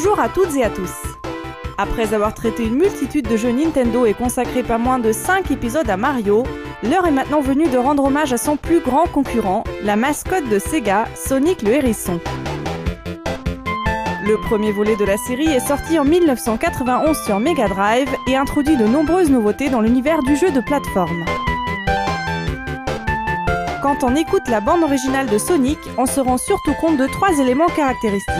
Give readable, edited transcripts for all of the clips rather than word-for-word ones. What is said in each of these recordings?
Bonjour à toutes et à tous. Après avoir traité une multitude de jeux Nintendo et consacré pas moins de 5 épisodes à Mario, l'heure est maintenant venue de rendre hommage à son plus grand concurrent, la mascotte de Sega, Sonic le Hérisson. Le premier volet de la série est sorti en 1991 sur Mega Drive et introduit de nombreuses nouveautés dans l'univers du jeu de plateforme. Quand on écoute la bande originale de Sonic, on se rend surtout compte de 3 éléments caractéristiques.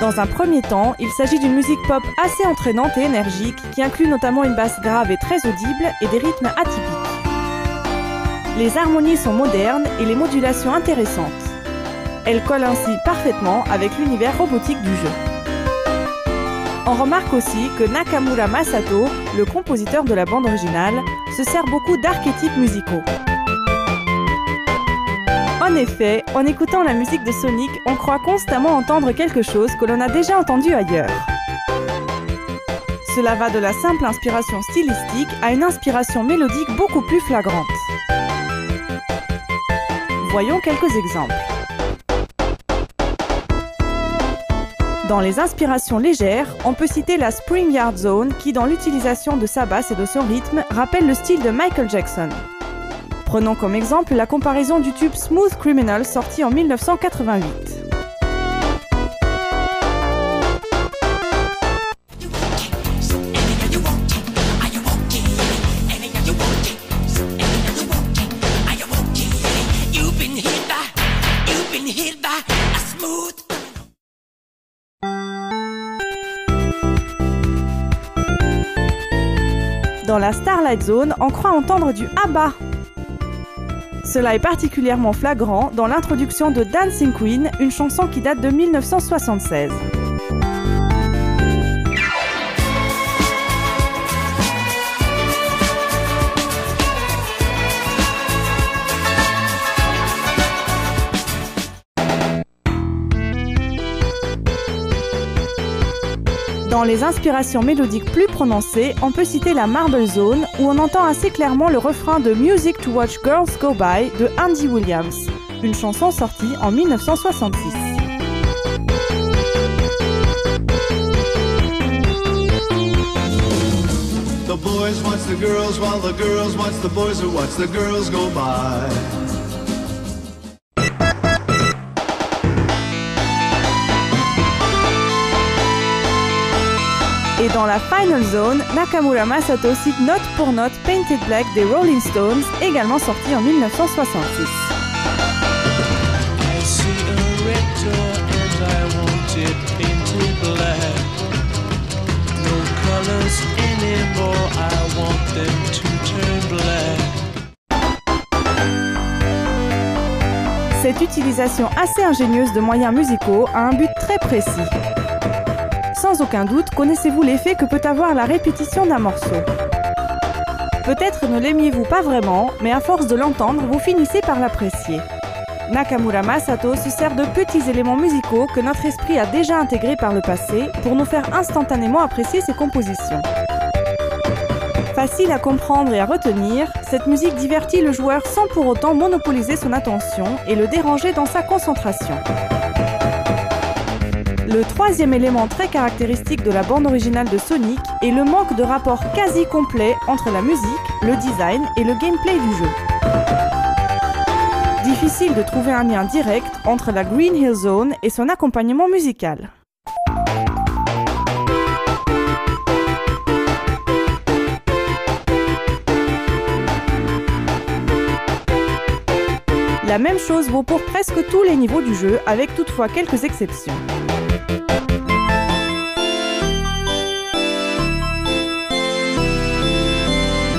Dans un premier temps, il s'agit d'une musique pop assez entraînante et énergique qui inclut notamment une basse grave et très audible et des rythmes atypiques. Les harmonies sont modernes et les modulations intéressantes. Elles collent ainsi parfaitement avec l'univers robotique du jeu. On remarque aussi que Nakamura Masato, le compositeur de la bande originale, se sert beaucoup d'archétypes musicaux. En effet, en écoutant la musique de Sonic, on croit constamment entendre quelque chose que l'on a déjà entendu ailleurs. Cela va de la simple inspiration stylistique à une inspiration mélodique beaucoup plus flagrante. Voyons quelques exemples. Dans les inspirations légères, on peut citer la Spring Yard Zone qui, dans l'utilisation de sa basse et de son rythme, rappelle le style de Michael Jackson. Prenons comme exemple la comparaison du tube Smooth Criminal sorti en 1988. Dans la Starlight Zone, on croit entendre du ABBA. Cela est particulièrement flagrant dans l'introduction de Dancing Queen, une chanson qui date de 1976. Dans les inspirations mélodiques plus prononcées, on peut citer la Marble Zone, où on entend assez clairement le refrain de Music to Watch Girls Go By de Andy Williams, une chanson sortie en 1966. The boys watch the girls while the girls watch the boys who watch the girls go by. Et dans la Final Zone, Nakamura Masato cite note pour note Painted Black des Rolling Stones, également sorti en 1966. Cette utilisation assez ingénieuse de moyens musicaux a un but très précis. Sans aucun doute, connaissez-vous l'effet que peut avoir la répétition d'un morceau? Peut-être ne l'aimiez-vous pas vraiment, mais à force de l'entendre, vous finissez par l'apprécier. Nakamura Masato se sert de petits éléments musicaux que notre esprit a déjà intégrés par le passé pour nous faire instantanément apprécier ses compositions. Facile à comprendre et à retenir, cette musique divertit le joueur sans pour autant monopoliser son attention et le déranger dans sa concentration. Le troisième élément très caractéristique de la bande originale de Sonic est le manque de rapport quasi complet entre la musique, le design et le gameplay du jeu. Difficile de trouver un lien direct entre la Green Hill Zone et son accompagnement musical. La même chose vaut pour presque tous les niveaux du jeu, avec toutefois quelques exceptions.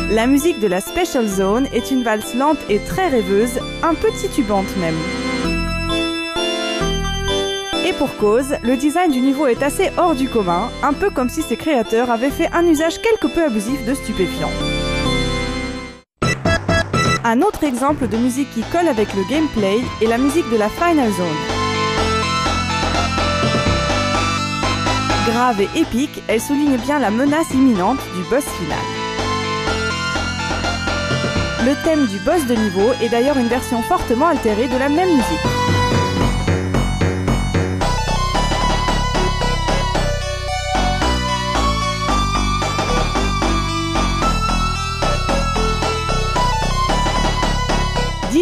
La musique de la Special Zone est une valse lente et très rêveuse, un peu titubante même. Et pour cause, le design du niveau est assez hors du commun, un peu comme si ses créateurs avaient fait un usage quelque peu abusif de stupéfiants. Un autre exemple de musique qui colle avec le gameplay est la musique de la Final Zone. Grave et épique, elle souligne bien la menace imminente du boss final. Le thème du boss de niveau est d'ailleurs une version fortement altérée de la même musique.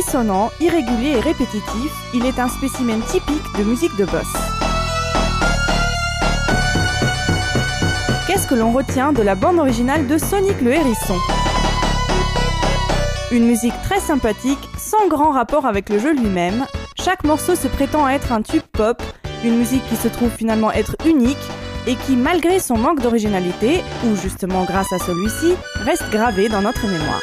dissonant, irrégulier et répétitif, il est un spécimen typique de musique de boss. Qu'est-ce que l'on retient de la bande originale de Sonic le Hérisson ? Une musique très sympathique, sans grand rapport avec le jeu lui-même. Chaque morceau se prétend être un tube pop, une musique qui se trouve finalement être unique et qui, malgré son manque d'originalité, ou justement grâce à celui-ci, reste gravée dans notre mémoire.